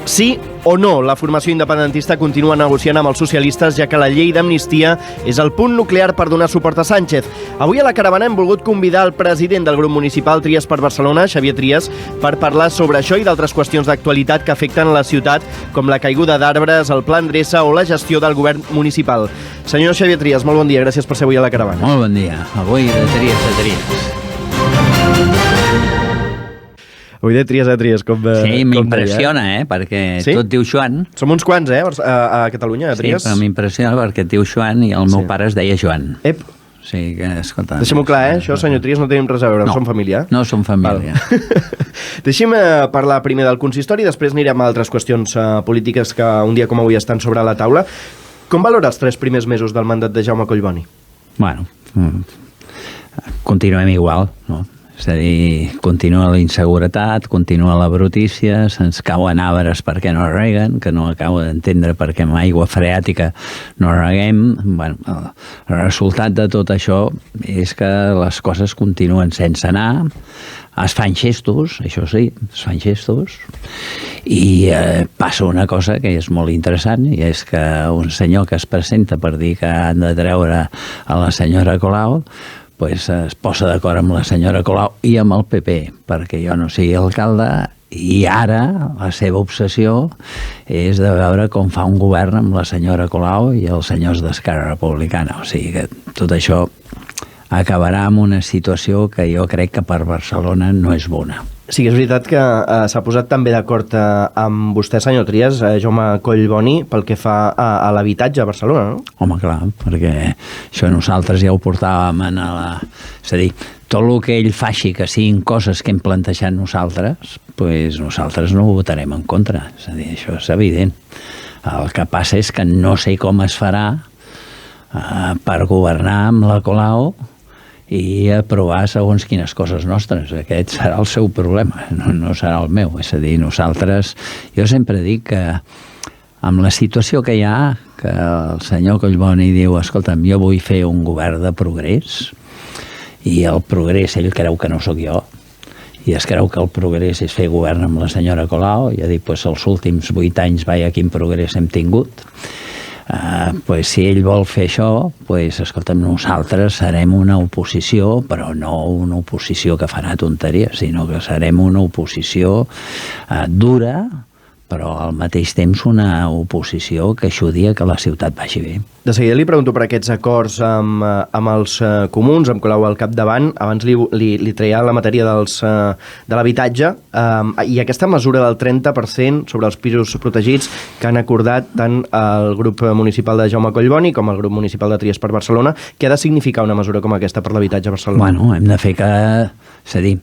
Sí o no, la formació independentista continua negociant amb els socialistes, ja que la llei d'amnistia és el punt nuclear per donar suport a Sánchez. Avui a la caravana hem volgut convidar el president del grup municipal Tries per Barcelona, Xavier Trias, per parlar sobre això i d'altres qüestions d'actualitat que afecten la ciutat, com la caiguda d'arbres, el pla Endreça o la gestió del govern municipal. Senyor Xavier Trias, molt bon dia, gràcies per ser avui a la caravana. Molt bon dia, avui de Tries a Tries. Avui de Tries a Tries, com sí, m'impressiona, perquè sí? Tot diu Joan. Som uns quants, a Catalunya, a Tries. Sí, però m'impressiona perquè et diu Joan i el meu pare es deia Joan. Ep. Sí, que, escolta... Deixem-ho clar, això, senyor Trias, no tenim res a veure, no som família. No som família. Deixem parlar primer del consistori, després anirem a altres qüestions polítiques que un dia com avui estan sobre la taula. Com valora els 3 primers mesos del mandat de Jaume Collboni? Bueno, continuem igual, no? És a dir, continua la inseguretat, continua la brutícia, se'ns cauen arbres perquè no reguen, que no acabo d'entendre perquè amb aigua freàtica no reguem. Bueno, el resultat de tot això és que les coses continuen sense anar, es fan gestos, això sí, es fan gestos, i passa una cosa que és molt interessant, i és que un senyor que es presenta per dir que han de treure a la senyora Colau, pues es posa d'acord amb la senyora Colau i amb el PP, perquè jo no sigui alcalde, i ara la seva obsessió és de veure com fa un govern amb la senyora Colau i els senyors d'Esquerra Republicana. O sigui que tot això acabarà amb una situació que jo crec que per Barcelona no és bona. Sí que és veritat que s'ha posat també d'acord amb vostè, senyor Trias, Jaume Collboni, pel que fa a l'habitatge a Barcelona, no? Home, clar, perquè això nosaltres ja ho portàvem en la... És a dir, tot el que ell faci que siguin coses que hem plantejat nosaltres, doncs nosaltres no ho votarem en contra. És a dir, això és evident. El que passa és que no sé com es farà per governar amb la Colau i aprovar segons quines coses nostres. Aquest serà el seu problema, no serà el meu. És a dir, nosaltres... Jo sempre dic que amb la situació que hi ha, que el senyor Collboni diu, escolta'm, jo vull fer un govern de progrés, i el progrés ell creu que no sóc jo, i es creu que el progrés és fer govern amb la senyora Colau, i ha dit, doncs els últims 8 anys, vaja, quin progrés hem tingut. Pues si ell vol fer això, pues, escolta'm, nosaltres serem una oposició, però no una oposició que farà tonteries, sinó que serem una oposició dura, però al mateix temps una oposició que ajudi a que la ciutat vagi bé. De seguida li pregunto per aquests acords amb els comuns, amb Colau al capdavant. Abans li treia la matèria de l'habitatge i aquesta mesura del 30% sobre els pisos protegits que han acordat tant el grup municipal de Jaume Collboni com el grup municipal de Tries per Barcelona. Què ha de significar una mesura com aquesta per l'habitatge a Barcelona? Bueno, hem de fer que... És a dir,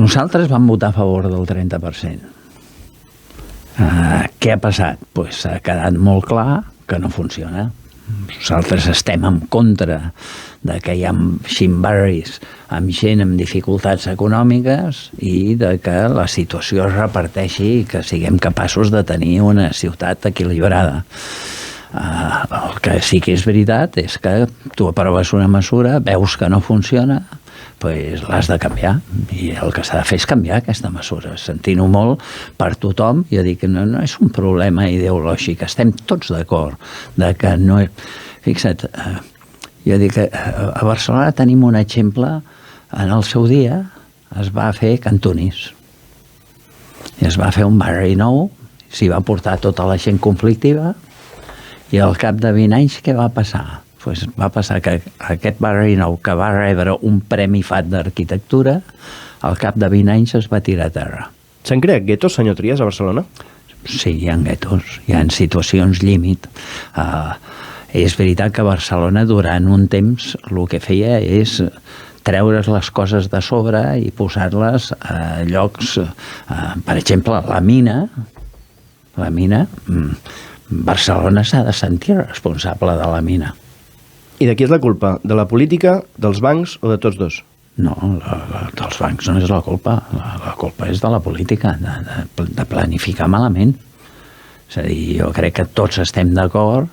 nosaltres vam votar a favor del 30%. Què ha passat? Pues ha quedat molt clar que no funciona. Nosaltres estem en contra de que hi ha ximbarris amb gent amb dificultats econòmiques i de que la situació es reparteixi i que siguem capaços de tenir una ciutat equilibrada. El que sí que és veritat és que tu aproves una mesura, veus que no funciona, doncs l'has de canviar, i el que s'ha de fer és canviar aquesta mesura, sentint-ho molt per tothom. Jo dic que no és un problema ideològic, estem tots d'acord de que no és... Fixa't, jo dic que a Barcelona tenim un exemple, en el seu dia es va fer Cantunis, i es va fer un barri nou, s'hi va portar tota la gent conflictiva, i al cap de 20 anys què va passar? Pues va passar que aquest barri nou, que va rebre un premi FAT d'arquitectura, al cap de 20 anys es va tirar a terra. S'han creat guetos, senyor Trias, a Barcelona? Sí, hi ha guetos, hi ha situacions límit. És veritat que Barcelona durant un temps el que feia és treure's les coses de sobre i posar-les a llocs, per exemple, la mina, Barcelona s'ha de sentir responsable de la mina. I de qui és la culpa? De la política, dels bancs o de tots dos? No, dels bancs no és la culpa. La culpa és de la política, de planificar malament. És a dir, jo crec que tots estem d'acord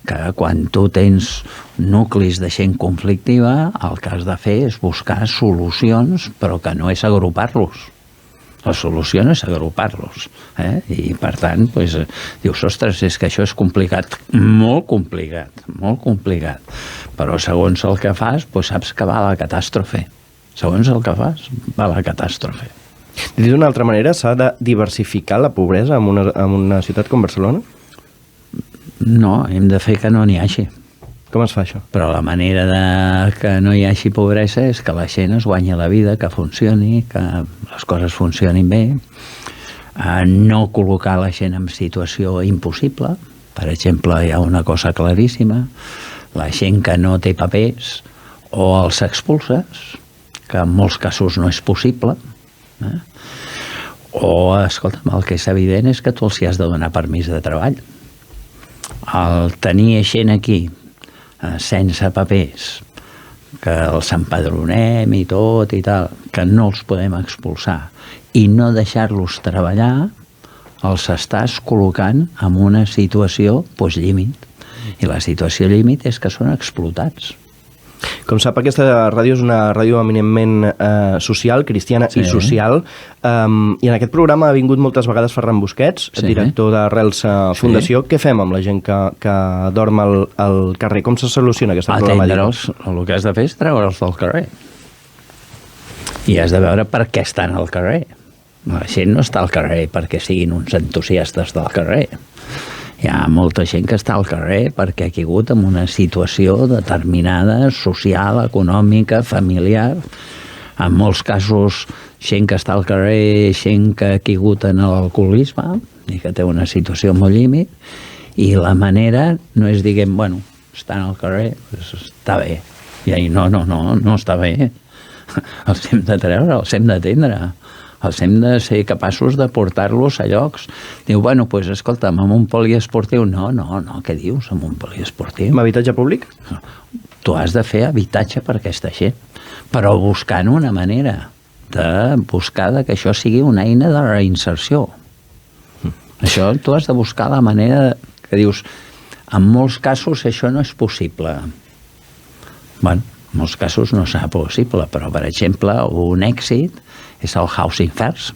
que quan tu tens nuclis de gent conflictiva, el que has de fer és buscar solucions, però que no és agrupar-los. La solució no és agrupar-los. I, per tant, dius, ostres, és que això és complicat. Molt complicat, molt complicat. Però segons el que fas, saps que va a la catàstrofe. Segons el que fas, va a la catàstrofe. Dit d'una altra manera, s'ha de diversificar la pobresa en una ciutat com Barcelona? No, hem de fer que no n'hi hagi. Com es fa això? Però la manera que no hi hagi pobresa és que la gent es guanyi la vida, que funcioni, que les coses funcionin bé, no col·locar la gent en situació impossible. Per exemple, hi ha una cosa claríssima, la gent que no té papers o els expulses, que en molts casos no és possible, o, escolta'm, el que és evident és que tu els hi has de donar permís de treball. El tenir gent aquí sense papers, que els empadronem i tot i tal, que no els podem expulsar i no deixar-los treballar, els estàs col·locant en una situació límit. I la situació límit és que són explotats. Com sap, aquesta ràdio és una ràdio eminentment social, cristiana i social, i en aquest programa ha vingut moltes vegades Ferran Busquets, director d'Arrels Fundació. Què fem amb la gent que dorm al carrer? Com se soluciona aquesta problemàtica? El que has de fer és treure'ls del carrer. I has de veure per què estan al carrer. La gent no està al carrer perquè siguin uns entusiastes del carrer. Hi ha molta gent que està al carrer perquè ha caigut en una situació determinada, social, econòmica, familiar. En molts casos, gent que està al carrer, gent que ha caigut en l'alcoholisme i que té una situació molt límit, i la manera no és, diguem, bueno, estan al carrer, està bé. I no està bé. Els hem de treure, els hem d'atendre. Els hem de ser capaços de portar-los a llocs. Diu, bueno, doncs, escolta'm, amb un poliesportiu... No, què dius, amb un poliesportiu? Amb habitatge públic? Tu has de fer habitatge per aquesta gent, però buscant una manera de buscar que això sigui una eina de reinserció. Això tu has de buscar la manera que dius, en molts casos això no és possible. Bueno, en molts casos no serà possible, però, per exemple, un èxit és el housing first,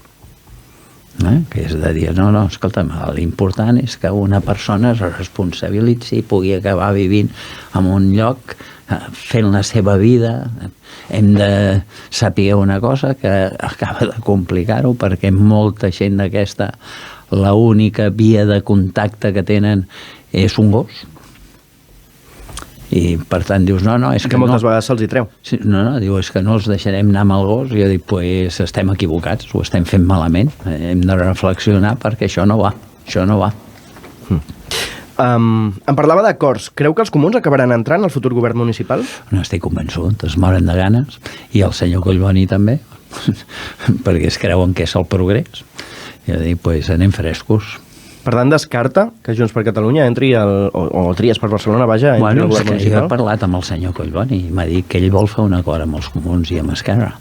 que és de dir, no, escolta'm, l'important és que una persona es responsabilitzi i pugui acabar vivint en un lloc fent la seva vida. Hem de saber una cosa que acaba de complicar-ho, perquè molta gent d'aquesta, l'única via de contacte que tenen és un gos. I, per tant, dius, no, és que moltes vegades se'ls hi treu. Diu, és que no els deixarem anar amb el gos. I jo dic, doncs estem equivocats, ho estem fent malament. Hem de reflexionar perquè això no va. Em parlava d'acords. Creu que els comuns acabaran entrant al futur govern municipal? No estic convençut, es moren de ganes. I el senyor Collboni també, perquè es creuen que és el progrés. I jo dic, doncs anem frescos. Per tant, descarta que Junts per Catalunya entri o Tries per Barcelona, vaja, entri al govern municipal? Jo he parlat amb el senyor Collboni i m'ha dit que ell vol fer un acord amb els comuns i amb Esquerra.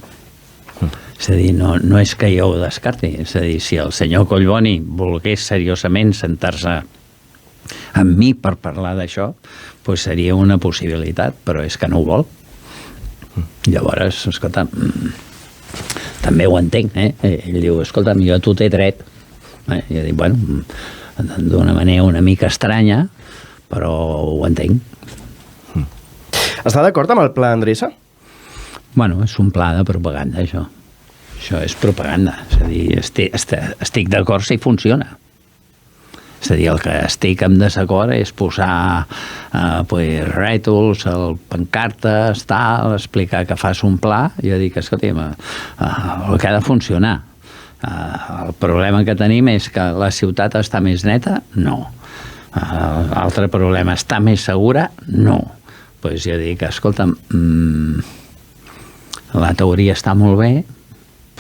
És a dir, no és que jo ho descarti. És a dir, si el senyor Collboni volgués seriosament sentar-se amb mi per parlar d'això, doncs seria una possibilitat, però és que no ho vol. Llavors, escolta, també ho entenc, Ell diu, escolta'm, jo a tu t'he tret. Jo dic, bueno, d'una manera una mica estranya, però ho entenc. Està d'acord amb el pla Endreça? Bueno, és un pla de propaganda, això. Això és propaganda. És a dir, estic d'acord si funciona. És a dir, el que estic en desacord és posar rètols, pancartes, tal, explicar que fas un pla. Jo dic, escolta'm, el que ha de funcionar. El problema que tenim és que la ciutat està més neta? No. L'altre problema, està més segura? No. Doncs jo dic, escolta'm, la teoria està molt bé,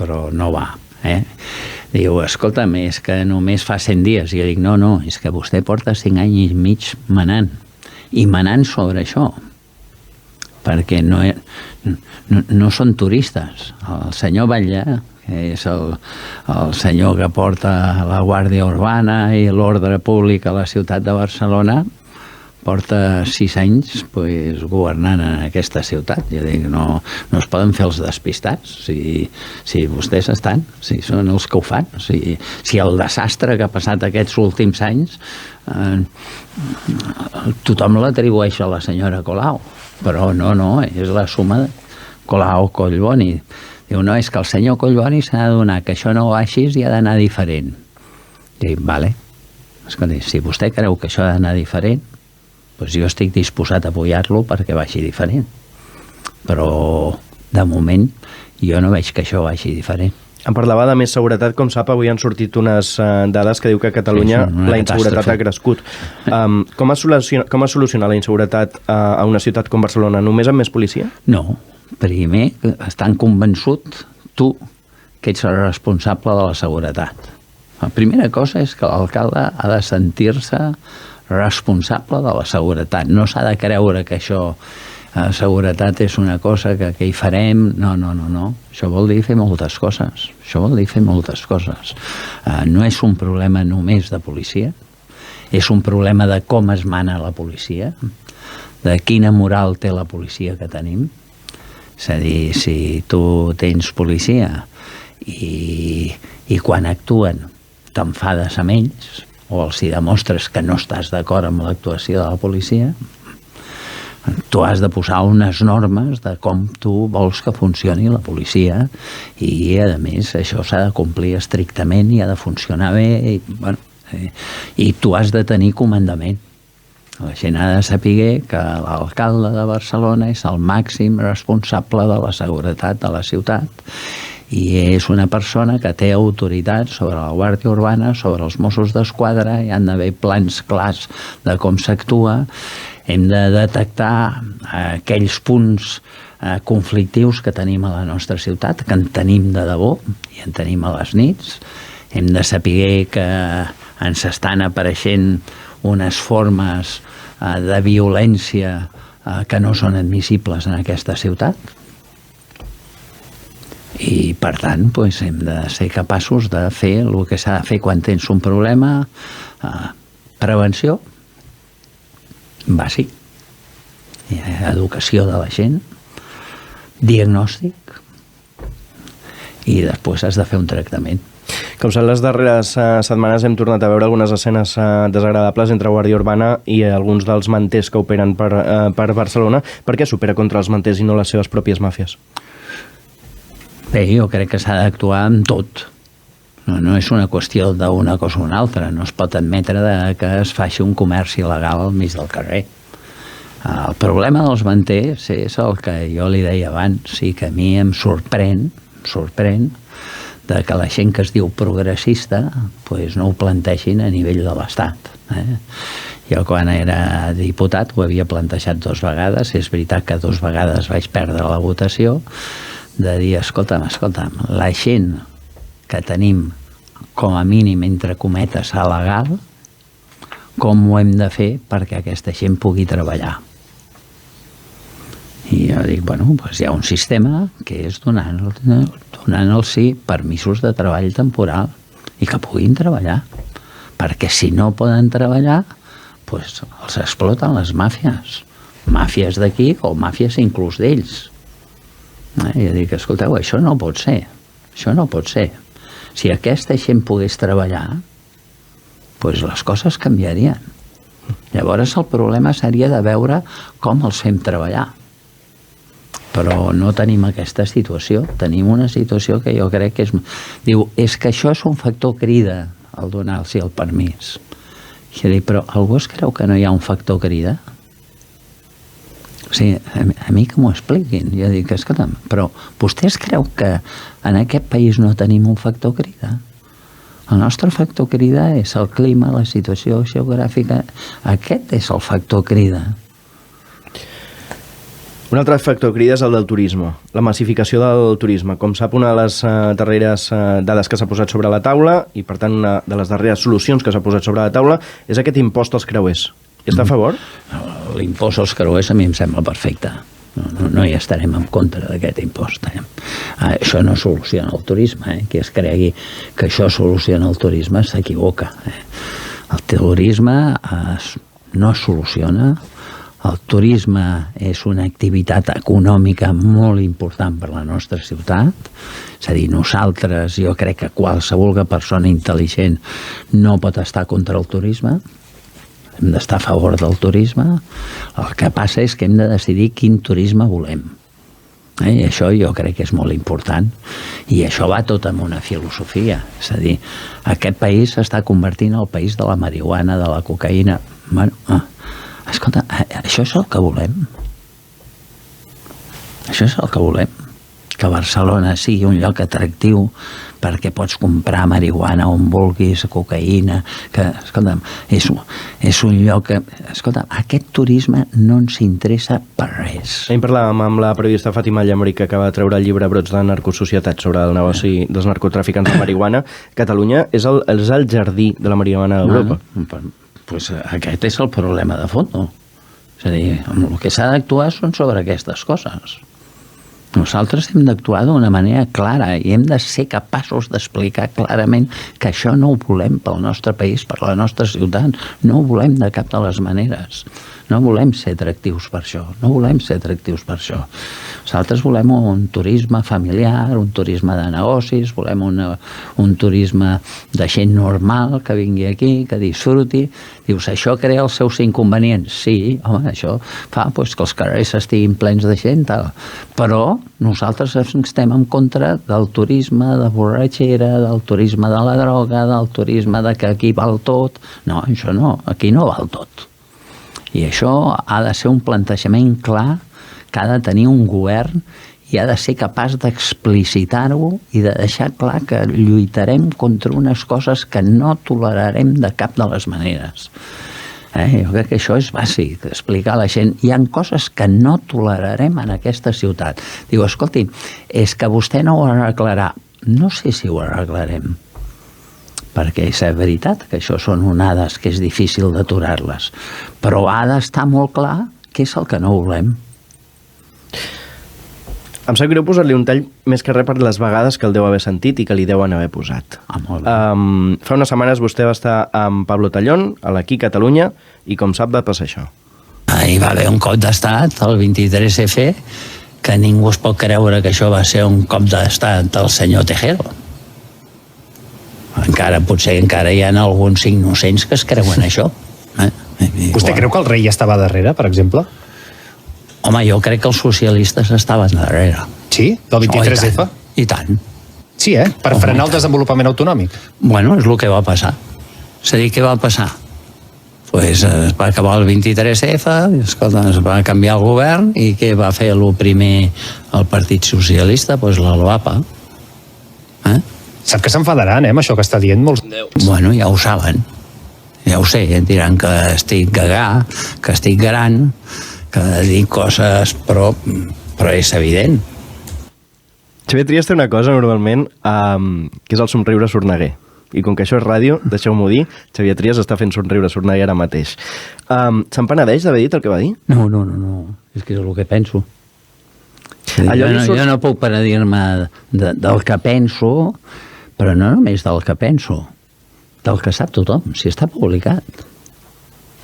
però no va. Diu, escolta'm, és que només fa 100 dies. I jo dic, no, és que vostè porta 5 anys i mig manant. I manant sobre això. Perquè no són turistes. El senyor Batlle, que és el senyor que porta la Guàrdia Urbana i l'ordre públic a la ciutat de Barcelona, porta 6 anys governant en aquesta ciutat. Jo dic, no es poden fer els despistats. Si vostès estan, si són els que ho fan. Si el desastre que ha passat aquests últims anys tothom l'atribueix a la senyora Colau, però no, és la suma de Colau-Collboni. Diu, no, és que el senyor Collboni s'ha d'adonar que això no va així i ha d'anar diferent. Dic, vale. Escolti, si vostè creu que això ha d'anar diferent, doncs jo estic disposat a apoyar-lo perquè vagi diferent. Però, de moment, jo no veig que això vagi diferent. Em parlava de més seguretat. Com sap, avui han sortit unes dades que diu que a Catalunya la inseguretat ha crescut. Com es soluciona la inseguretat a una ciutat com Barcelona? Només amb més policia? No. Primer, estan convençut tu que ets el responsable de la seguretat. La primera cosa és que l'alcalde ha de sentir-se responsable de la seguretat. No s'ha de creure que això, seguretat és una cosa que hi farem. No. Això vol dir fer moltes coses. No és un problema només de policia, és un problema de com es mana la policia, de quina moral té la policia que tenim. És a dir, si tu tens policia i quan actuen t'enfades amb ells, o els hi demostres que no estàs d'acord amb l'actuació de la policia, tu has de posar unes normes de com tu vols que funcioni la policia i, a més, això s'ha de complir estrictament i ha de funcionar bé i tu has de tenir comandament. La gent ha de saber que l'alcalde de Barcelona és el màxim responsable de la seguretat de la ciutat i és una persona que té autoritat sobre la Guàrdia Urbana, sobre els Mossos d'Esquadra, hi han d'haver plans clars de com s'actua, hem de detectar aquells punts conflictius que tenim a la nostra ciutat, que en tenim de debò i en tenim a les nits, hem de saber que ens estan apareixent unes formes de violència que no són admissibles en aquesta ciutat. I, per tant, hem de ser capaços de fer el que s'ha de fer quan tens un problema. Prevenció, bàsic, educació de la gent, diagnòstic, i després has de fer un tractament. Com sap, les darreres setmanes hem tornat a veure algunes escenes desagradables entre Guàrdia Urbana i alguns dels manters que operen per Barcelona. Per què s'opera contra els manters i no les seves pròpies màfies? Bé, jo crec que s'ha d'actuar amb tot. No és una qüestió d'una cosa o una altra. No es pot admetre que es faci un comerç il·legal al mig del carrer. El problema dels manters és el que jo li deia abans, sí, que a mi em sorprèn de que la gent que es diu progressista no ho plantegin a nivell de l'Estat. Jo quan era diputat ho havia plantejat 2 vegades, és veritat que 2 vegades vaig perdre la votació, de dir, escolta'm, la gent que tenim com a mínim, entre cometes, a legal, com ho hem de fer perquè aquesta gent pugui treballar. I jo dic, hi ha un sistema que és donant-los permisos de treball temporal i que puguin treballar. Perquè si no poden treballar, els exploten les màfies. Màfies d'aquí o màfies inclús d'ells. Jo dic, escolteu, això no pot ser. Si aquesta gent pogués treballar, les coses canviarien. Llavors el problema seria de veure com els fem treballar. Però no tenim aquesta situació. Tenim una situació que jo crec que és... Diu, és que això és un factor crida, el donar-los el permís. Jo dic, però algú es creu que no hi ha un factor crida? O sigui, a mi que m'ho expliquin. Jo dic, escolta'm, però vostè es creu que en aquest país no tenim un factor crida? El nostre factor crida és el clima, la situació geogràfica. Aquest és el factor crida. Un altre factor crida és el del turisme, la massificació del turisme. Com sap, una de les darreres dades que s'ha posat sobre la taula, i per tant una de les darreres solucions que s'ha posat sobre la taula, és aquest impost als creuers. Hi està a favor? L'impost als creuers a mi em sembla perfecte. No hi estarem en contra d'aquest impost. Això no soluciona el turisme. Qui es cregui que això soluciona el turisme s'equivoca. El turisme no es soluciona. El turisme és una activitat econòmica molt important per a la nostra ciutat. És a dir, nosaltres, jo crec que qualsevol persona intel·ligent no pot estar contra el turisme, hem d'estar a favor del turisme. El que passa és que hem de decidir quin turisme volem. I això jo crec que és molt important. I això va tot amb una filosofia. És a dir, aquest país s'està convertint en el país de la marihuana, de la cocaïna. Bueno, escolta, això és el que volem. Això és el que volem. Que Barcelona sigui un lloc atractiu perquè pots comprar marihuana on vulguis, cocaïna, que, escolta'm, és un lloc que... Escolta, aquest turisme no ens interessa per res. Ahir parlàvem amb la periodista Fàtima Llamori, que acaba de treure el llibre Brots de narcosocietat sobre el negoci dels narcotraficants de marihuana. Catalunya és el jardí de la marihuana d'Europa. Pues aquest és el problema de fons. És a dir, el que s'ha d'actuar són sobre aquestes coses. Nosaltres hem d'actuar d'una manera clara i hem de ser capaços d'explicar clarament que això no ho volem pel nostre país, per la nostra ciutat. No ho volem de cap de les maneres. No volem ser atractius per això. No volem ser atractius per això. Nosaltres volem un turisme familiar, un turisme de negocis, volem un turisme de gent normal que vingui aquí, que disfruti. Dius, això crea els seus inconvenients? Sí, home, això fa que els carrers estiguin plens de gent, tal. Però nosaltres estem en contra del turisme de borratxera, del turisme de la droga, del turisme de que aquí val tot. No, això no, aquí no val tot. I això ha de ser un plantejament clar que ha de tenir un govern i ha de ser capaç d'explicitar-ho i de deixar clar que lluitarem contra unes coses que no tolerarem de cap de les maneres. Jo crec que això és bàsic, explicar a la gent. Hi ha coses que no tolerarem en aquesta ciutat. Diu, escolti, és que vostè no ho arreglarà. No sé si ho arreglarem, perquè és veritat que això són onades que és difícil d'aturar-les, però ha d'estar molt clar què és el que no volem. Em sap greu posar-li un tall més que res per les vegades que el deu haver sentit i que li deuen haver posat. Molt bé. Fa unes setmanes vostè va estar amb Pablo Tallón, a l'Aquí Catalunya, i com sap va passar això. Hi va haver un cop d'estat, el 23F, que ningú es pot creure que això va ser un cop d'estat del senyor Tejero. Potser encara hi ha alguns innocents que es creuen això. Vostè creu que el rei estava darrere, per exemple? Home, jo crec que els socialistes estaven darrere. Sí? Del 23F? I tant. Sí, per frenar el desenvolupament autonòmic. Bueno, és el que va passar. És a dir, què va passar? Pues es va acabar el 23F, escolta, es va canviar el govern i què va fer el primer el Partit Socialista? Pues la LOAPA. Sap que s'enfadaran, amb això que està dient molts. Bueno, ja ho saben. Ja ho sé, diran que estic gagà, que estic gran, que dic coses, però és evident. Xavier Trias té una cosa, normalment, que és el somriure sorneguer. I com que això és ràdio, deixeu-m'ho dir, Xavier Trias està fent somriure sorneguer ara mateix. Se'n penedeix d'haver dit el que va dir? No. És que és el que penso. Jo no puc penedir-me del que penso, però no només del que penso, del que sap tothom, si està publicat.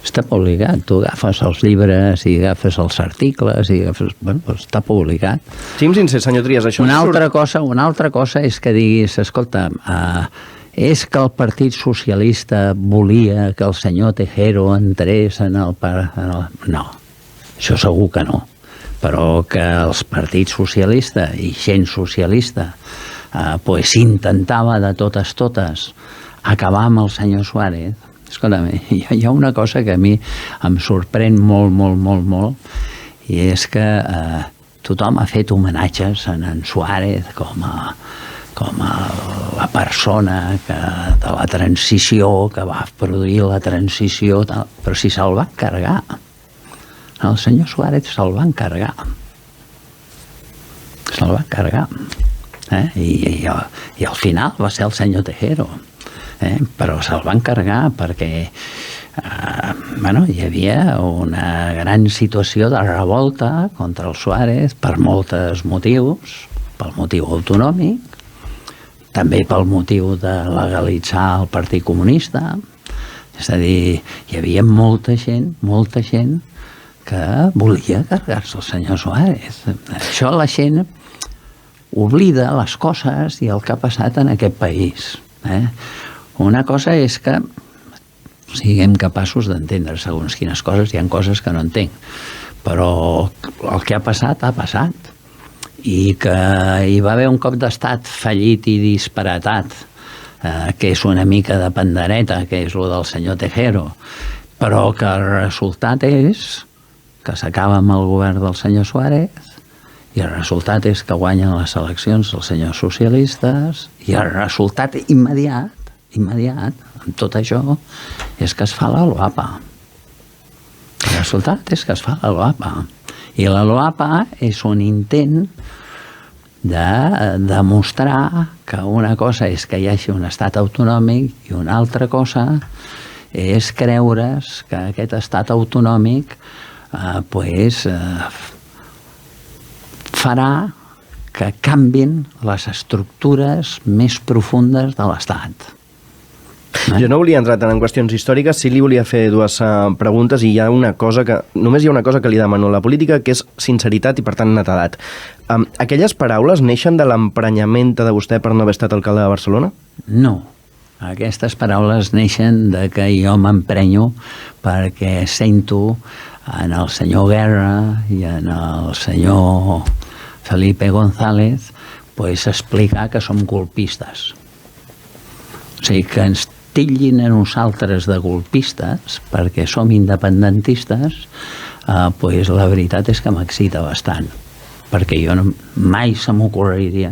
Està publicat, tu agafes els llibres i agafes els articles i agafes... Bueno, doncs està publicat. Sigui'm sincer, senyor Trias, això... Una altra cosa és que diguis, escolta, és que el Partit Socialista volia que el senyor Tejero entrés en el... No, això segur que no. Però que els partits socialistes i gent socialista intentava de totes acabar amb el senyor Suárez. Escolta'm, hi ha una cosa que a mi em sorprèn molt, i és que tothom ha fet homenatges a en Suárez com a la persona de la transició, que va produir la transició, però si se'l va carregar. El senyor Suárez se'l van carregar. I al final va ser el senyor Tejero. Però se'l van carregar perquè hi havia una gran situació de revolta contra el Suárez per molts motius, pel motiu autonòmic, també pel motiu de legalitzar el Partit Comunista, És a dir, hi havia molta gent que volia carregar-se el senyor Suárez. Això la gent oblida les coses i el que ha passat en aquest país. Una cosa és que siguem capaços d'entendre segons quines coses, hi ha coses que no entenc, però el que ha passat, i que hi va haver un cop d'estat fallit i disparatat, que és una mica de pandereta, que és el del senyor Tejero, però que el resultat és que s'acaba amb el govern del senyor Suárez i el resultat és que guanyen les eleccions els senyors socialistes i el resultat immediat amb tot això és que es fa la LOAPA. El resultat és que es fa la LOAPA. I la LOAPA és un intent de demostrar que una cosa és que hi hagi un estat autonòmic i una altra cosa és creure's que aquest estat autonòmic farà que canvin les estructures més profundes de l'Estat. Jo no volia entrar tant en qüestions històriques, sí li volia fer dues preguntes i només hi ha una cosa que li demano a la política, que és sinceritat i, per tant, netedat. Aquelles paraules neixen de l'emprenyament de vostè per no haver estat alcalde de Barcelona? No. Aquestes paraules neixen de que jo m'emprenyo perquè sento en el senyor Guerra i en el senyor Felipe González explicar que som golpistes. O sigui, que ens titllin a nosaltres de golpistes perquè som independentistes, la veritat és que m'excita bastant, perquè jo mai se m'ocorreria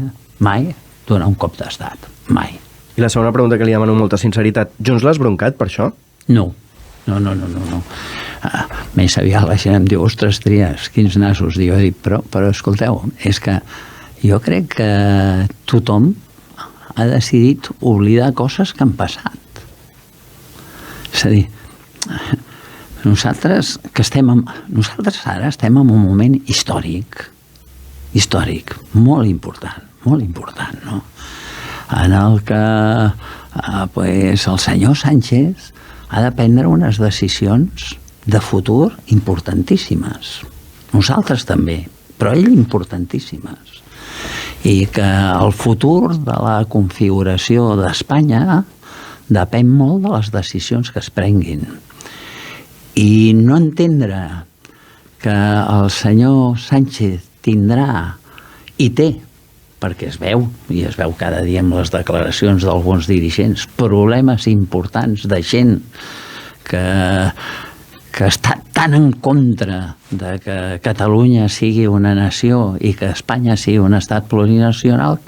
donar un cop d'estat, mai. I la segona pregunta que li demano molta sinceritat, Junts l'has broncat per això? No. Més aviat la gent em diu, ostres, Trias, quins nassos. Jo dic, però escolteu, és que jo crec que tothom ha decidit oblidar coses que han passat. És a dir, nosaltres ara estem en un moment històric, molt important, no? En el que el senyor Sánchez ha de prendre unes decisions de futur importantíssimes. Nosaltres també, però ell importantíssimes. I que el futur de la configuració d'Espanya depèn molt de les decisions que es prenguin. I no entendre que el senyor Sánchez tindrà i té, perquè es veu cada dia amb les declaracions d'alguns dirigents, problemes importants de gent que està tan en contra de que Catalunya sigui una nació i que Espanya sigui un estat plurinacional,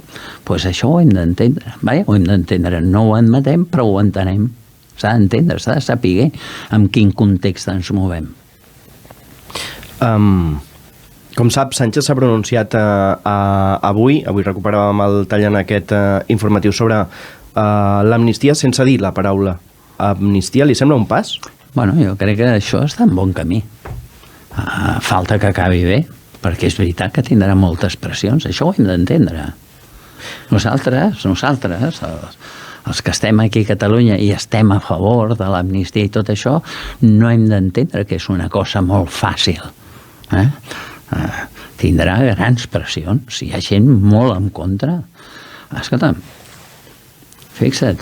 això ho hem d'entendre. Ho hem d'entendre. No ho admetem, però ho entenem. S'ha d'entendre, s'ha de saber en quin context ens movem. Com sap, Sánchez s'ha pronunciat avui recuperàvem el tall en aquest informatiu sobre l'amnistia sense dir la paraula amnistia. Li sembla un pas? Jo crec que això està en bon camí. Falta que acabi bé, perquè és veritat que tindrà moltes pressions. Això ho hem d'entendre. Nosaltres, els que estem aquí a Catalunya i estem a favor de l'amnistia i tot això, no hem d'entendre que és una cosa molt fàcil. Tindrà grans pressions. Hi ha gent molt en contra. Escolta'm, fixa't,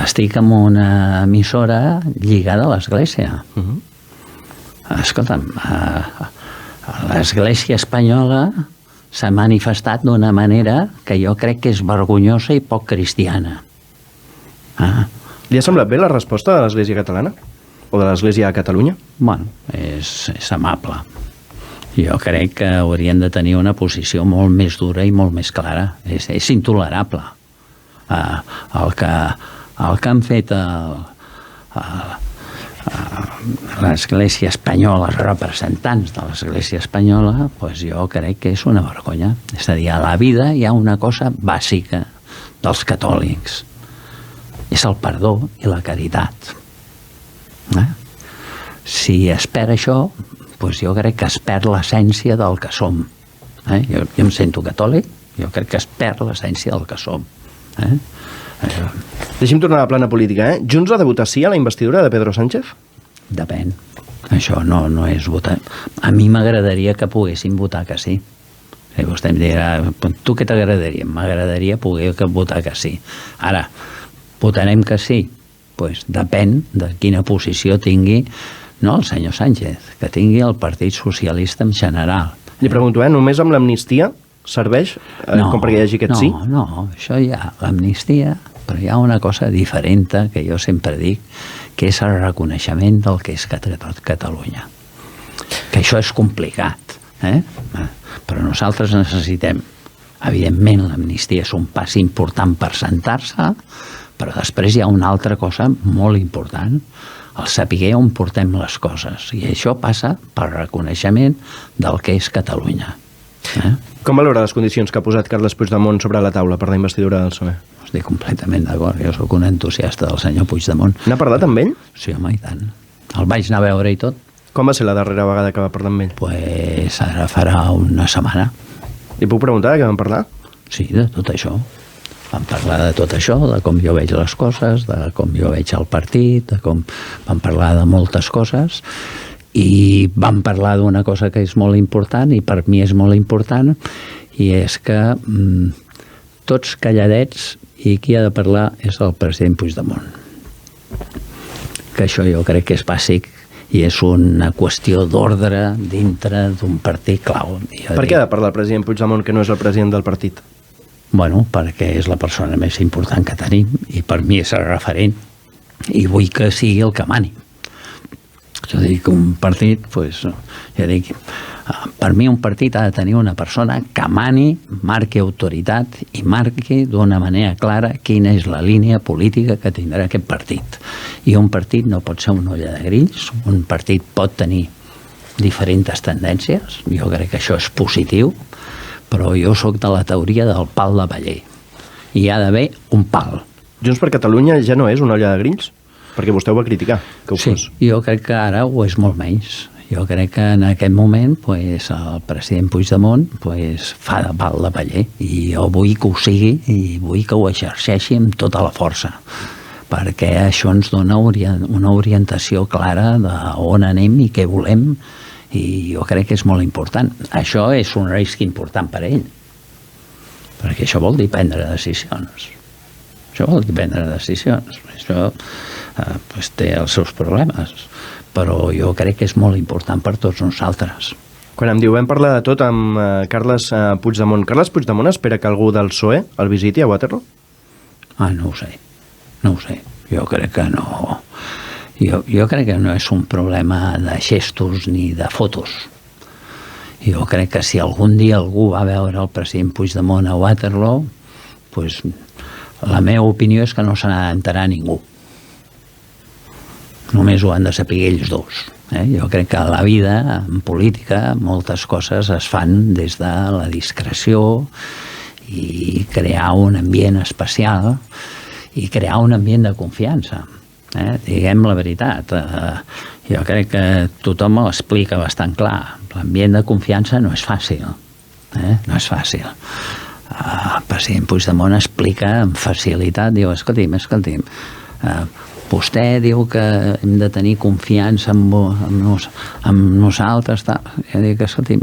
estic en una emissora lligada a l'Església. Escolta'm, l'Església espanyola s'ha manifestat d'una manera que jo crec que és vergonyosa i poc cristiana. Li ha semblat bé la resposta de l'Església catalana? O de l'Església a Catalunya? És amable. Jo crec que haurien de tenir una posició molt més dura i molt més clara. És intolerable. El que han fet l'Església espanyola, els representants de l'Església espanyola, jo crec que és una vergonya. És a dir, a la vida hi ha una cosa bàsica dels catòlics. És el perdó i la caritat. Si es perd això, jo crec que es perd l'essència del que som. Jo em sento catòlic, jo crec que es perd l'essència del que som. Deixi'm tornar a la plana política, Junts ha de votar sí a la investidura de Pedro Sánchez? Depèn. Això no és votar. A mi m'agradaria que poguessin votar que sí. I vostè em dirà, tu què t'agradaria? M'agradaria poder votar que sí. Ara, votarem que sí? Pues depèn de quina posició tingui, no el senyor Sánchez, que tingui el Partit Socialista en general. Li pregunto, només amb l'amnistia serveix com perquè hi hagi aquest sí? No, això hi ha l'amnistia, però hi ha una cosa diferent que jo sempre dic, que és el reconeixement del que és Catalunya. Que això és complicat, però nosaltres necessitem, evidentment l'amnistia és un pas important per sentar-se, però després hi ha una altra cosa molt important, el saber on portem les coses, i això passa pel reconeixement del que és Catalunya. Com valora les condicions que ha posat Carles Puigdemont sobre la taula per la investidura del PSOE? Estic completament d'acord, jo sóc un entusiasta del senyor Puigdemont. N'ha parlat amb ell? Sí, home, i tant. El vaig anar a veure i tot. Com va ser la darrera vegada que va parlar amb ell? Pues ara farà una setmana. Li puc preguntar de què van parlar? Sí, de tot això. Vam parlar de tot això, de com jo veig les coses, de com jo veig el partit, de com vam parlar de moltes coses, i vam parlar d'una cosa que és molt important, i per mi és molt important, i és que tots calladets, i qui ha de parlar és el president Puigdemont. Que això jo crec que és bàsic, i és una qüestió d'ordre dintre d'un partit clau. Per què ha de parlar el president Puigdemont, que no és el president del partit? Bueno, perquè és la persona més important que tenim, i per mi és el referent, i vull que sigui el que mani. Jo dic, un partit, pues, ja dic, per mi un partit ha de tenir una persona que mani, marqui autoritat i marqui d'una manera clara quina és la línia política que tindrà aquest partit. I un partit no pot ser una olla de grills, un partit pot tenir diferents tendències, jo crec que això és positiu, però jo sóc de la teoria del pal de paller. I hi ha d'haver un pal. Junts per Catalunya ja no és una olla de grills? Perquè vostè ho va criticar, que ho fos. Sí, jo crec que ara ho és molt menys. Jo crec que en aquest moment pues, el president Puigdemont pues, fa de pal de paller, i jo vull que ho sigui i vull que ho exerceixi amb tota la força, perquè això ens dona una orientació clara d'on anem i què volem, i jo crec que és molt important. Això és un risc important per a ell, perquè això vol dir prendre decisions. Això pues, té els seus problemes, però jo crec que és molt important per tots nosaltres. Quan em diu, vam parlar de tot amb Carles Puigdemont. Carles Puigdemont espera que algú del PSOE el visiti a Waterloo? No ho sé. Jo crec que no. Jo crec que no és un problema de gestos ni de fotos. Jo crec que si algun dia algú va veure el president Puigdemont a Waterloo, pues, la meva opinió és que no se n'ha d'enterar ningú. Només ho han de saber ells dos. Jo crec que a la vida, en política, moltes coses es fan des de la discreció i crear un ambient especial i crear un ambient de confiança. Diguem la veritat. Jo crec que tothom ho explica bastant clar. L'ambient de confiança no és fàcil. No és fàcil. El president Puigdemont explica amb facilitat, diu, escolti'm, vostè diu que hem de tenir confiança en nosaltres. Jo dic, escolti'm,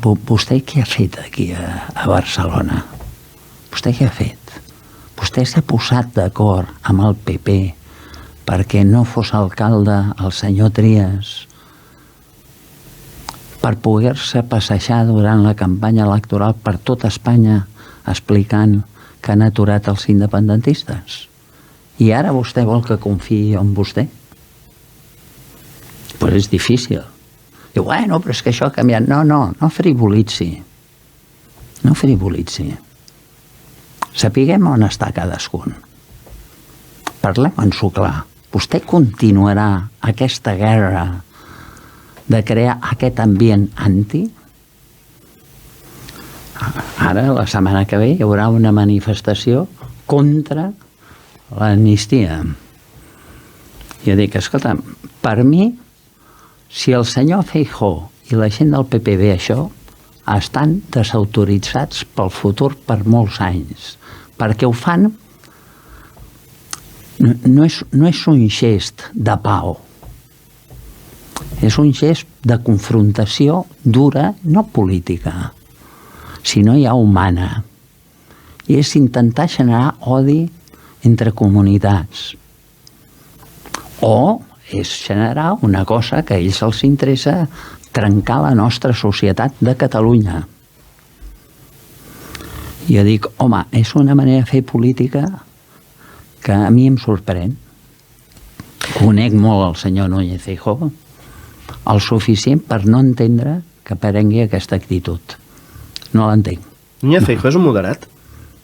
vostè què ha fet aquí a Barcelona? Vostè què ha fet? Vostè s'ha posat d'acord amb el PP perquè no fos alcalde el senyor Trias, per poder-se passejar durant la campanya electoral per tot Espanya explicant que han aturat els independentistes. I ara vostè vol que confiï en vostè? Pues és difícil. Diu, bueno, però és que això ha canviat. No frivolitzi. No frivolitzi. Sapiguem on està cadascun. Parlem-en-s'ho clar. Vostè continuarà aquesta guerra de crear aquest ambient anti? Ara, la setmana que ve, hi haurà una manifestació contra l'amnistia. Jo dic, escolta, per mi, si el senyor Feijóo i la gent del PP ve això, estan desautoritzats pel futur per molts anys, perquè ho fan no és un gest de pau. És un gest de confrontació dura, no política, sinó ja humana. I és intentar generar odi entre comunitats. O és generar una cosa que a ells els interessa, trencar la nostra societat de Catalunya. Jo dic, home, és una manera de fer política que a mi em sorprèn. Conec molt el senyor Núñez Feijóo, el suficient per no entendre que prengui aquesta actitud. No l'entenc. Núñez Feijóo és un moderat?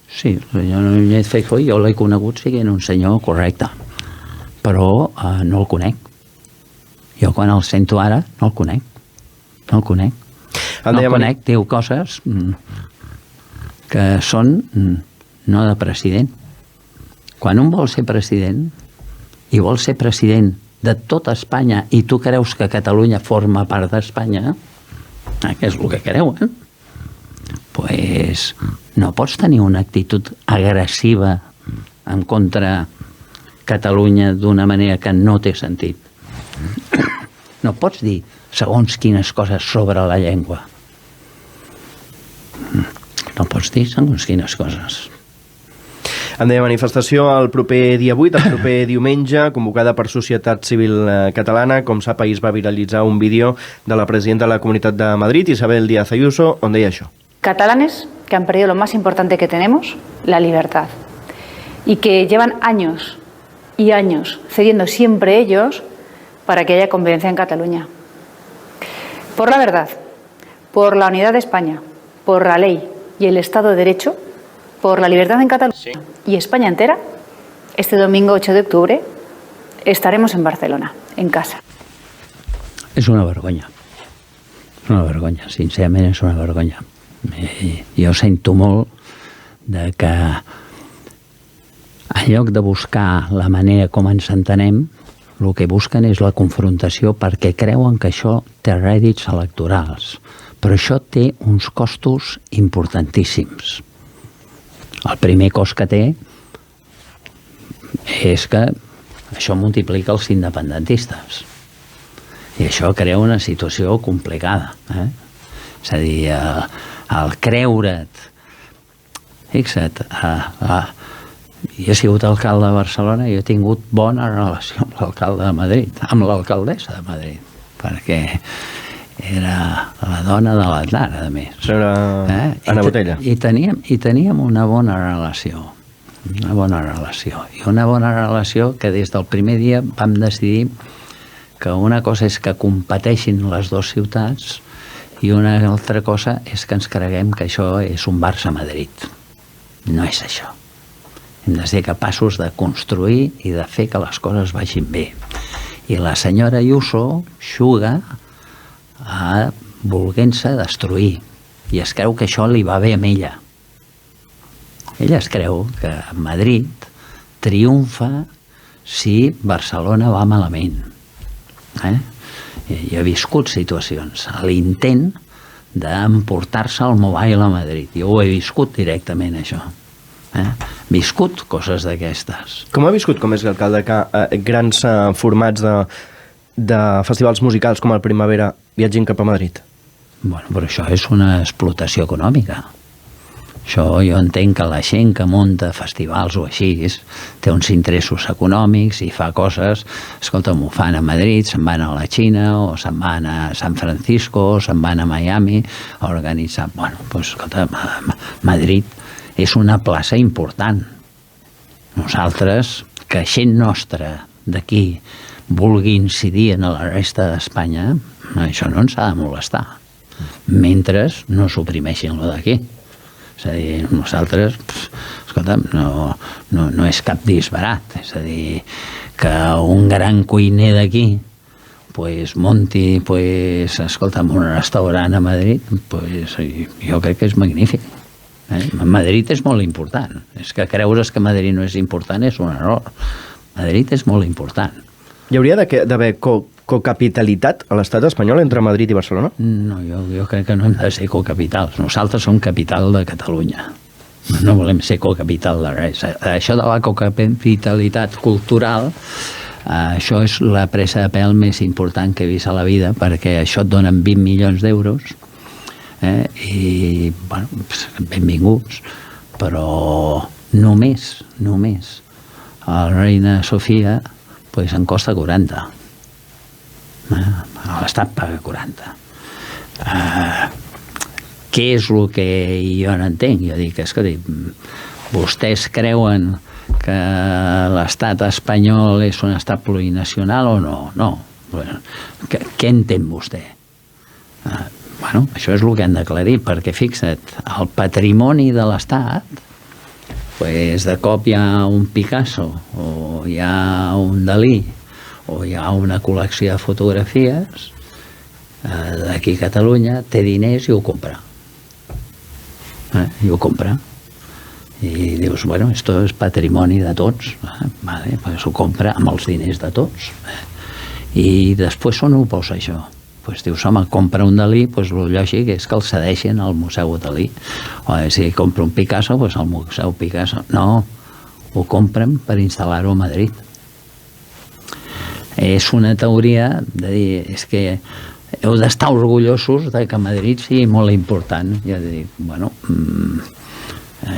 Sí, el senyor Núñez Feijóo jo l'he conegut siguent un senyor correcte, però no el conec. Jo quan el sento ara no el conec. No el conec. No el conec, diu coses que són no de president. Quan un vol ser president i vol ser president de tota Espanya i tu creus que Catalunya forma part d'Espanya, que és el que creuen, pues no pots tenir una actitud agressiva en contra Catalunya d'una manera que no té sentit. No pots dir segons quines coses sobre la llengua. No pots dir segons quines coses. En deia manifestació el proper dia 8, el proper diumenge, convocada per Societat Civil Catalana. Com sap, ahir es va viralitzar un vídeo de la presidenta de la Comunitat de Madrid, Isabel Díaz Ayuso, on deia això. Catalanes que han perdido lo más importante que tenemos, la libertad, y que llevan años y años cediendo siempre ellos para que haya convivencia en Cataluña. Por la verdad, por la unidad de España, por la ley y el Estado de Derecho, por la libertad en Cataluña y España entera, este domingo 8 de octubre estaremos en Barcelona, en casa. És una vergonya. És una vergonya, sincerament és una vergonya. Jo sento molt de que en lloc de buscar la manera com ens entenem, el que busquen és la confrontació perquè creuen que això té rèdits electorals. Però això té uns costos importantíssims. El primer cost que té és que això multiplica els independentistes. I això crea una situació complicada. És a dir, el creure't... Fixa't, jo he sigut alcalde de Barcelona i he tingut bona relació amb l'alcalde de Madrid, amb l'alcaldessa de Madrid, perquè era la dona de l'Aznar, a més. Senyora Anna Botella. I teníem una bona relació. Una bona relació. I una bona relació que des del primer dia vam decidir que una cosa és que competeixin les dues ciutats i una altra cosa és que ens creguem que això és un Barça-Madrid. No és això. Hem de ser capaços de construir i de fer que les coses vagin bé. I la senyora Ayuso juga volent-se destruir i es creu que això li va bé a ella. Ella es creu que Madrid triomfa si Barcelona va malament. Jo he viscut situacions a l'intent d'emportar-se el Mobile a Madrid. Jo ho he viscut directament, això. Viscut coses d'aquestes. Com ha viscut com és l'alcalde que grans formats de festivals musicals com el Primavera viatgin cap a Madrid? Bueno, però això és una explotació econòmica. Això jo entenc que la gent que munta festivals o així té uns interessos econòmics i fa coses, escolta'm, ho fan a Madrid, se'n van a la Xina o se'n van a San Francisco o se'n van a Miami a organitzar. Bueno, doncs escolta, Madrid és una plaça important. Nosaltres, que gent nostra d'aquí vulgui incidir en la resta d'Espanya, això no ens ha de molestar, mentre no suprimeixin lo d'aquí. És a dir, nosaltres, escolta'm, no és cap disbarat. És a dir, que un gran cuiner d'aquí munti, escolta'm, un restaurant a Madrid, jo crec que és magnífic. Madrid és molt important. És que creure's que Madrid no és important és un error. Madrid és molt important. Hi hauria d'haver cocapitalitat a l'estat espanyol entre Madrid i Barcelona? No, jo crec que no hem de ser cocapitals. Nosaltres som capital de Catalunya. No volem ser cocapital de res. Això de la cocapitalitat cultural, això és la presa de pèl més important que he vist a la vida, perquè això et donen 20 milions d'euros, i, bueno, benvinguts, però només a la reina Sofia pues, en costa 40. L'Estat paga 40. Què és el que jo no entenc? Jo dic, escolta, vostès creuen que l'estat espanyol és un estat plurinacional o no? No. Bueno, què entén vostè? Bueno, això és el que han d'aclarir, perquè fixa't, el patrimoni de l'estat, pues, de cop hi ha un Picasso, o hi ha un Dalí, o hi ha una col·lecció de fotografies, d'aquí a Catalunya, té diners i ho compra. I ho compra. I dius, bueno, esto és patrimoni de tots, vale, pues ho compra amb els diners de tots. I després on ho posa això? Pues dius, home, compra un Dalí, pues el lògic és que el cedeixin al Museu Dalí. O si compra un Picasso, pues al Museu Picasso. No, ho compren per instal·lar-ho a Madrid. És una teoria de dir, és que heu d'estar orgullosos de que Madrid sigui molt important. Jo dic, bueno,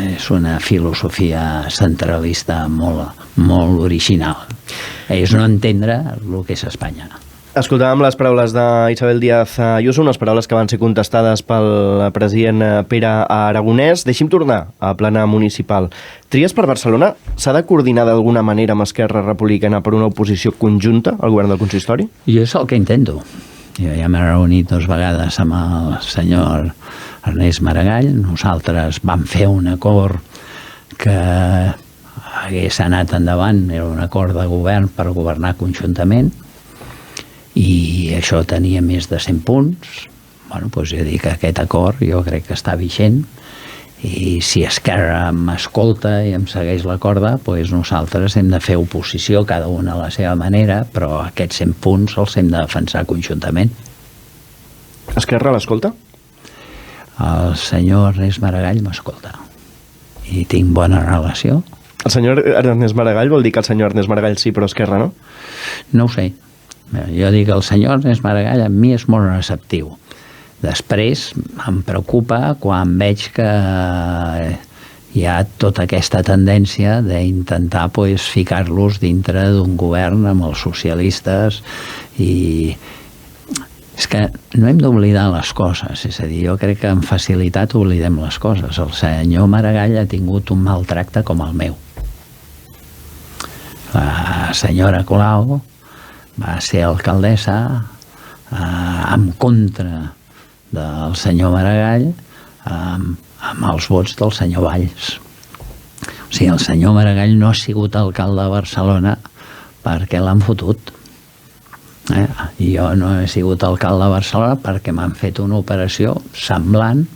és una filosofia centralista molt original. És no entendre el que és Espanya. Escoltàvem les paraules d'Isabel Díaz Ayuso, unes paraules que van ser contestades pel president Pere Aragonès. Deixi'm tornar a plana municipal. Tries per Barcelona s'ha de coordinar d'alguna manera amb Esquerra Republicana per una oposició conjunta al govern del consistori? Jo és el que intento. Jo ja m'he reunit 2 vegades amb el senyor Ernest Maragall. Nosaltres vam fer un acord que hagués anat endavant, era un acord de govern per governar conjuntament, i això tenia més de 100 punts. Bueno, doncs jo dic que aquest acord jo crec que està vigent, i si Esquerra m'escolta i em segueix la corda, doncs nosaltres hem de fer oposició, cada una a la seva manera, però aquests 100 punts els hem de defensar conjuntament. Esquerra l'escolta? El senyor Ernest Maragall m'escolta i tinc bona relació. El senyor Ernest Maragall vol dir que el senyor Ernest Maragall sí, però Esquerra no? No ho sé. Jo dic que el senyor Ernest Maragall a mi és molt receptiu. Després em preocupa quan veig que hi ha tota aquesta tendència d'intentar ficar-los dintre d'un govern amb els socialistes, i és que no hem d'oblidar les coses, és a dir, jo crec que amb facilitat oblidem les coses. El senyor Maragall ha tingut un maltracte com el meu. La senyora Colau va ser alcaldessa en contra del senyor Maragall, amb els vots del senyor Valls. O sigui, el senyor Maragall no ha sigut alcalde de Barcelona perquè l'han fotut. I jo no he sigut alcalde de Barcelona perquè m'han fet una operació semblant,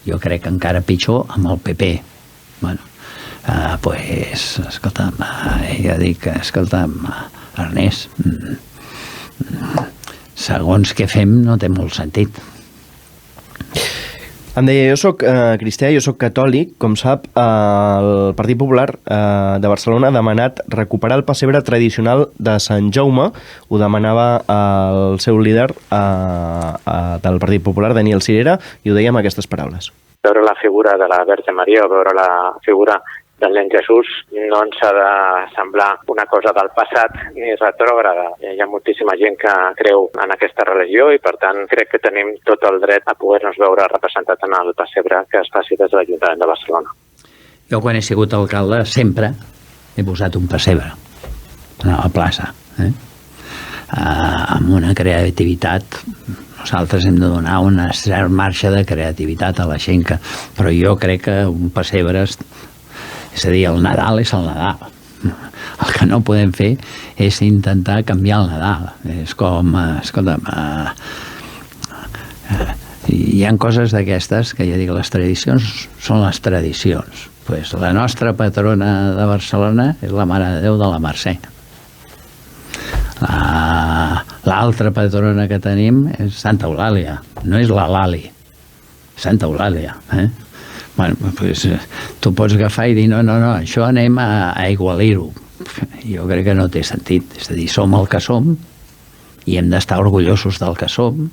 jo crec que encara pitjor, amb el PP. Bueno, pues, escolta'm, jo dic, escolta'm, Ernest, segons què fem no té molt sentit. Em deia, jo soc cristià, jo soc catòlic. Com sap, el Partit Popular de Barcelona ha demanat recuperar el pessebre tradicional de Sant Jaume. Ho demanava el seu líder del Partit Popular, Daniel Sirera, i ho deia amb aquestes paraules. Veure la figura de la Verge Maria o veure la figura del nen Jesús no ens ha de semblar una cosa del passat ni retrògrada. Hi ha moltíssima gent que creu en aquesta religió i, per tant, crec que tenim tot el dret a poder-nos veure representat en el pessebre que es faci des de l'Ajuntament de Barcelona. Jo, quan he sigut alcalde, sempre he posat un pessebre a la plaça, amb una creativitat. Nosaltres hem de donar una certa marxa de creativitat a la gent, però jo crec que un pessebre, és a dir, el Nadal és el Nadal. El que no podem fer és intentar canviar el Nadal. És com, escolta'm, hi ha coses d'aquestes que ja dic, les tradicions són les tradicions. Pues la nostra patrona de Barcelona és la Mare de Déu de la Mercè. L'altra patrona que tenim és Santa Eulàlia, no és la Lali, Santa Eulàlia. Bueno, pues, tu pots agafar i dir no, això anem a aigualir-ho. Jo crec que no té sentit. És a dir, som el que som i hem d'estar orgullosos del que som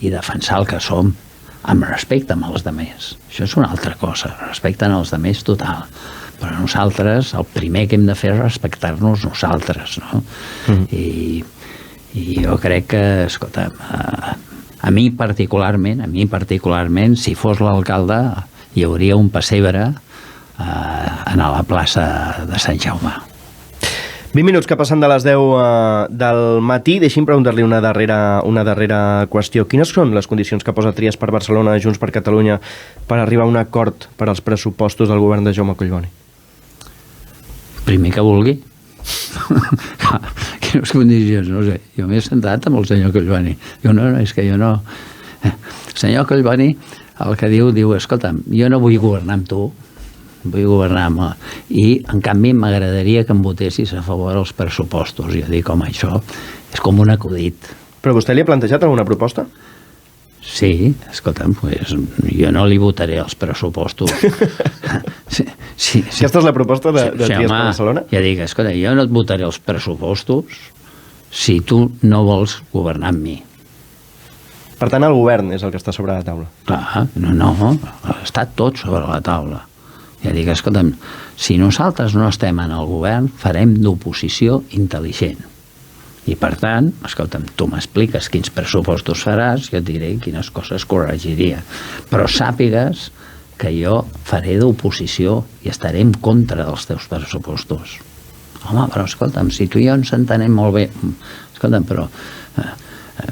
i defensar el que som amb respecte amb els altres. Això és una altra cosa, respecte als altres total. Però nosaltres, el primer que hem de fer és respectar-nos nosaltres, no? I jo crec que, escolta, a mi particularment, si fos l'alcalde, hi hauria un pessebre a la plaça de Sant Jaume. 20 minuts que passen de les 10 del matí. Deixi'm preguntar-li una darrera qüestió. Quines són les condicions que posa Trias per Barcelona, Junts per Catalunya, per arribar a un acord per als pressupostos del govern de Jaume Collboni? Primer que vulgui. Quines condicions? No sé. Jo m'he sentat amb el senyor Collboni. És que jo no... El senyor Collboni el que diu, escolta'm, jo no vull governar amb tu, vull governar amb... I, en canvi, m'agradaria que em votessis a favor dels pressupostos. Jo dic, home, això és com un acudit. Però vostè li ha plantejat alguna proposta? Sí, escolta'm, pues, jo no li votaré els pressupostos. Sí. Aquesta és la proposta de Trias per Barcelona? Ja dic, escolta, jo no et votaré els pressupostos si tu no vols governar amb mi. Per tant, el govern és el que està sobre la taula. Clar, no, està tot sobre la taula. Ja dic, escolta'm, si nosaltres no estem en el govern, farem d'oposició intel·ligent. I per tant, escolta'm, tu m'expliques quins pressupostos faràs, jo et diré quines coses corregiria. Però sàpigues que jo faré d'oposició i estaré en contra dels teus pressupostos. Home, però escolta'm, si tu i jo ens entenem molt bé, escolta'm, però...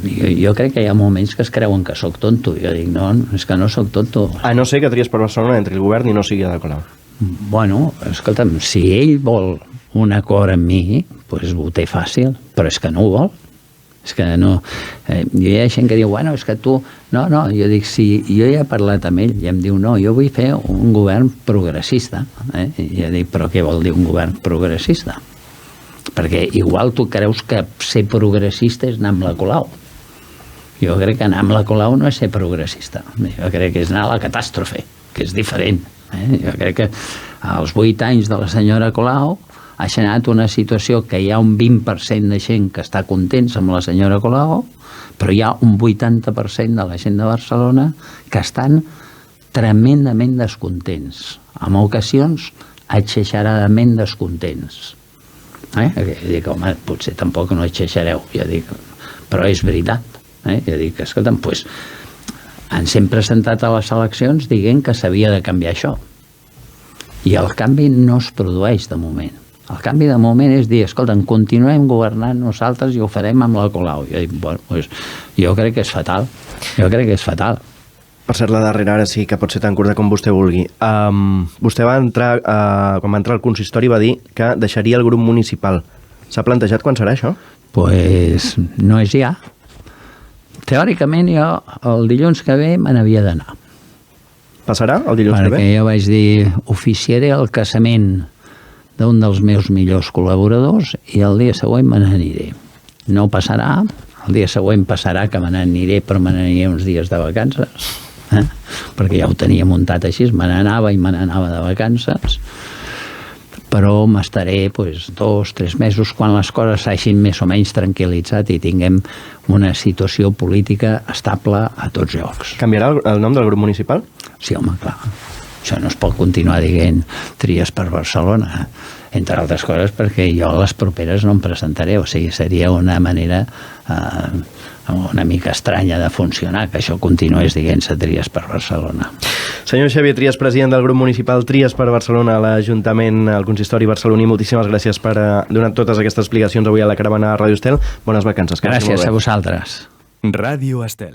Jo crec que hi ha moments que es creuen que sóc tonto. Jo dic, no, és que no sóc tonto. A no ser que Trias per Barcelona entri el govern i no sigui de Colau. Bueno, escolta'm, si ell vol un acord amb mi, doncs ho té fàcil, però és que no ho vol. És que no... Hi ha gent que diu, bueno, és que tu... No, jo dic, si jo ja he parlat amb ell i em diu, no, jo vull fer un govern progressista. I jo dic, però què vol dir un govern progressista? Perquè igual tu creus que ser progressista és anar amb la Colau. Jo crec que anar amb la Colau no és ser progressista. Jo crec que és anar a la catàstrofe, que és diferent. Jo crec que als 8 anys de la senyora Colau ha generat una situació que hi ha un 20% de gent que està contents amb la senyora Colau, però hi ha un 80% de la gent de Barcelona que estan tremendament descontents. En ocasions, exageradament descontents. Dic, home, potser tampoc no exagereu, jo dic, però és veritat. Jo dic, escolta'm, doncs ens hem presentat a les eleccions dient que s'havia de canviar això. I el canvi no es produeix de moment. El canvi de moment és dir, escolta'm, continuem governant nosaltres i ho farem amb la Colau. Jo dic, bueno, doncs jo crec que és fatal. Per cert, la darrera ara sí que pot ser tan curta com vostè vulgui. Vostè va entrar, quan va entrar al consistori va dir que deixaria el grup municipal. S'ha plantejat quan serà això? Pues no és ja. Teòricament jo el dilluns que ve me n'havia d'anar. Passarà el dilluns que ve? Perquè jo vaig dir, oficiaré el casament d'un dels meus millors col·laboradors i el dia següent me n'aniré. No passarà, el dia següent passarà que me n'aniré, però me n'aniré uns dies de vacances. Perquè ja ho tenia muntat així, me n'anava de vacances, però m'estaré 2 o 3 mesos quan les coses s'hagin més o menys tranquil·litzat i tinguem una situació política estable a tots llocs. Canviarà el nom del grup municipal? Sí, home, clar. Això no es pot continuar dient Trias per Barcelona, entre altres coses perquè jo a les properes no em presentaré, o sigui, seria una manera una mica estranya de funcionar, que això continués dient-se Trias per Barcelona. Senyor Xavier Trias, president del grup municipal Trias per Barcelona a l'Ajuntament, al consistori barceloní, moltíssimes gràcies per donar totes aquestes explicacions avui a la caravana de Ràdio Estel. Bones vacances. Gràcies a vosaltres. Ràdio Estel.